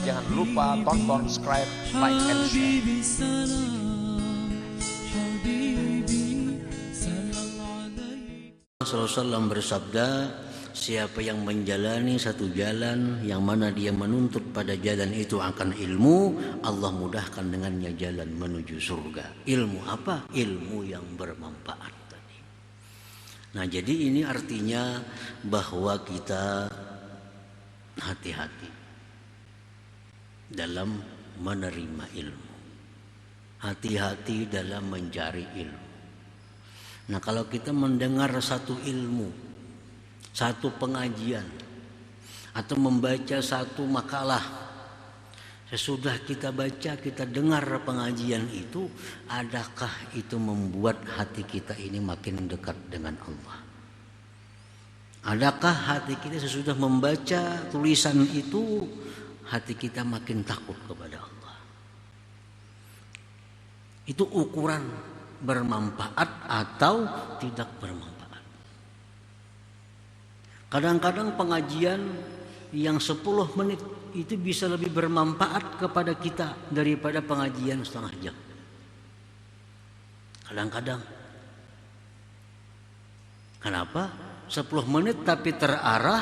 Jangan lupa tonton, subscribe, like, and share. Rasulullah SAW bersabda, siapa yang menjalani satu jalan yang mana dia menuntut pada jalan itu akan ilmu, Allah mudahkan dengannya jalan menuju surga. Ilmu apa? Ilmu yang bermanfaat tadi. Nah, jadi ini artinya bahwa kita hati-hati dalam menerima ilmu, hati-hati dalam mencari ilmu. Nah, kalau kita mendengar satu ilmu, satu pengajian, atau membaca satu makalah, sesudah kita baca, kita dengar pengajian itu, adakah itu membuat hati kita ini makin dekat dengan Allah? Adakah hati kita sesudah membaca tulisan itu, hati kita makin takut kepada Allah? Itu ukuran bermanfaat atau tidak bermanfaat. Kadang-kadang pengajian yang 10 menit itu bisa lebih bermanfaat kepada kita daripada pengajian setengah jam. Kadang-kadang. Kenapa? 10 menit tapi terarah,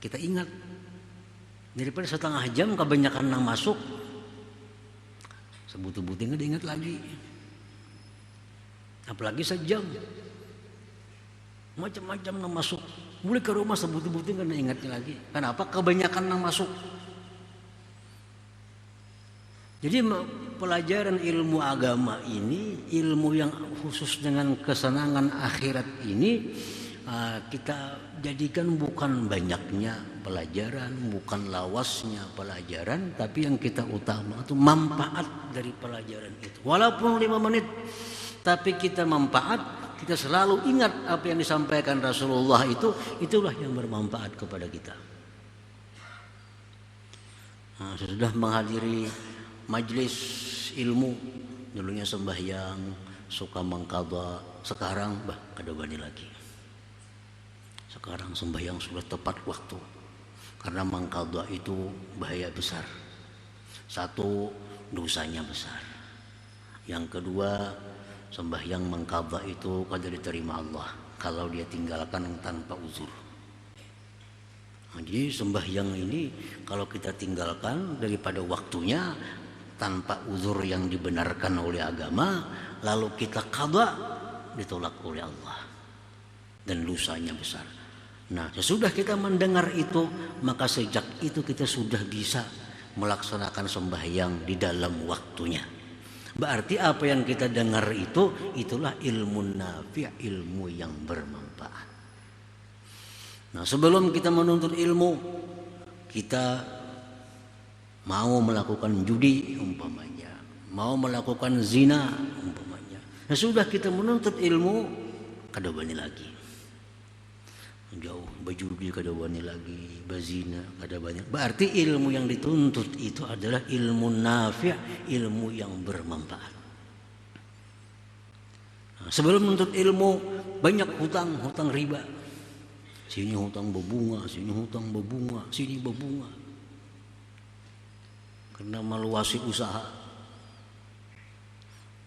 kita ingat. Daripada setengah jam kebanyakan yang masuk, sebut-sebutin nggak diingat lagi. Apalagi sejam, macam-macam yang masuk. Mulai ke rumah sebut-sebutin nggak ingatnya lagi. Kenapa? Kebanyakan yang masuk. Jadi pelajaran ilmu agama ini, ilmu yang khusus dengan kesenangan akhirat ini, kita jadikan bukan banyaknya pelajaran, bukan lawasnya pelajaran, tapi yang kita utama itu manfaat dari pelajaran itu. Walaupun 5 menit, tapi kita manfaat, kita selalu ingat apa yang disampaikan Rasulullah itu, itulah yang bermanfaat kepada kita. Nah, sudah menghadiri majelis ilmu, dulunya sembahyang, suka mengqadha, sekarang kada bani lagi. Sekarang sembahyang sudah tepat waktu, karena mengqadha itu bahaya besar. Satu, dosanya besar. Yang kedua, sembahyang mengqadha itu kada diterima Allah kalau dia tinggalkan tanpa uzur. Nah, jadi sembahyang ini kalau kita tinggalkan daripada waktunya tanpa uzur yang dibenarkan oleh agama, lalu kita qadha, ditolak oleh Allah dan dosanya besar. Nah, sesudah kita mendengar itu, maka sejak itu kita sudah bisa melaksanakan sembahyang di dalam waktunya. Berarti apa yang kita dengar itu, itulah ilmu nafi', ilmu yang bermanfaat. Nah, sebelum kita menuntut ilmu, kita mau melakukan judi umpamanya, mau melakukan zina umpamanya. Nah, sudah kita menuntut ilmu, kada wani lagi. Jauh berjudi kada wani lagi, berzina kada banyak. Berarti ilmu yang dituntut itu adalah ilmu nafi', ilmu yang bermanfaat. Nah, sebelum menuntut ilmu, banyak hutang riba. Sini hutang berbunga, sini hutang berbunga, sini berbunga. Karena meluasi usaha.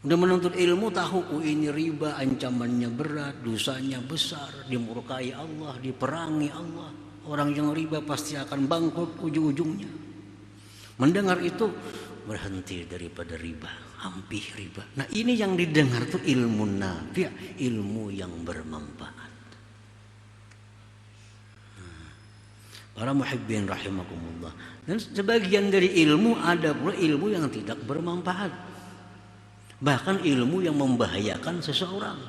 Udah menuntut ilmu tahu, ini riba, ancamannya berat, dosanya besar, dimurkai Allah, diperangi Allah. Orang yang riba pasti akan bangkrut ujung-ujungnya. Mendengar itu, berhenti daripada riba, hampir riba. Nah, ini yang didengar tuh ilmu nafi', ilmu yang bermanfaat. Para muhibbin rahimakumullah. Dan sebagian dari ilmu ada pula ilmu yang tidak bermanfaat. Bahkan ilmu yang membahayakan seseorang.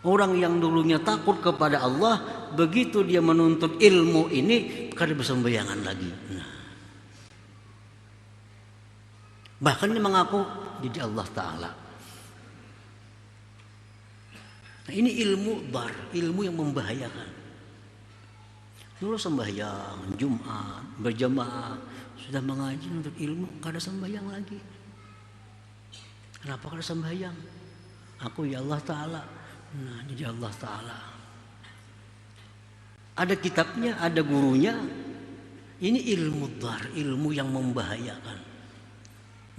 Orang yang dulunya takut kepada Allah, begitu dia menuntut ilmu ini, kada bersembayangan lagi. Nah, bahkan dia mengaku jadi Allah Ta'ala. Nah, ini ilmu ilmu yang membahayakan. Dulu sembahyang Jumat berjamaah, sudah mengaji untuk ilmu, kada sembahyang lagi. Kenapa kada sembahyang? Aku ya Allah Ta'ala. Nah, jadi Allah Ta'ala. ada kitabnya, ada gurunya. Ini ilmu dhar, ilmu yang membahayakan.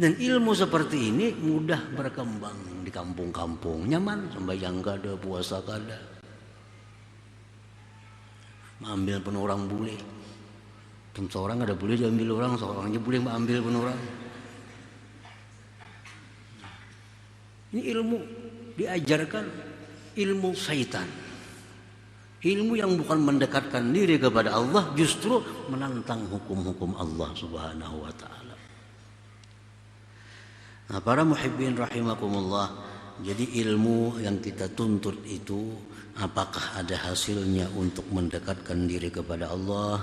Dan ilmu seperti ini mudah berkembang di kampung-kampung, nyaman, sembahyang kada, puasa kada. Mengambil pun orang boleh. Seorang ada boleh diambil orang, seorang aja boleh mengambil pun orang. Ini ilmu diajarkan, ilmu syaitan. Ilmu yang bukan mendekatkan diri kepada Allah, justru menantang hukum-hukum Allah Subhanahu wa ta'ala. Nah, para muhibbin rahimakumullah, jadi ilmu yang kita tuntut itu apakah ada hasilnya untuk mendekatkan diri kepada Allah?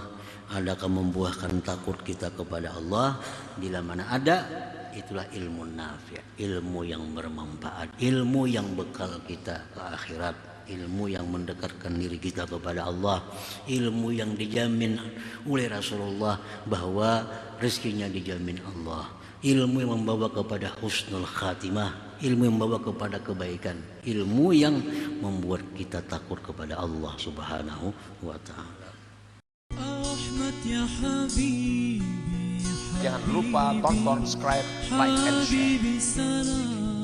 Adakah membuahkan takut kita kepada Allah? Bila mana ada, itulah ilmu nafi', ilmu yang bermanfaat, ilmu yang bekal kita ke akhirat, ilmu yang mendekatkan diri kita kepada Allah, ilmu yang dijamin oleh Rasulullah bahwa rezekinya dijamin Allah, ilmu yang membawa kepada husnul khatimah, ilmu yang membawa kepada kebaikan, ilmu yang membuat kita takut kepada Allah Subhanahu wa ta'ala. Jangan lupa tonton, subscribe, like, and share.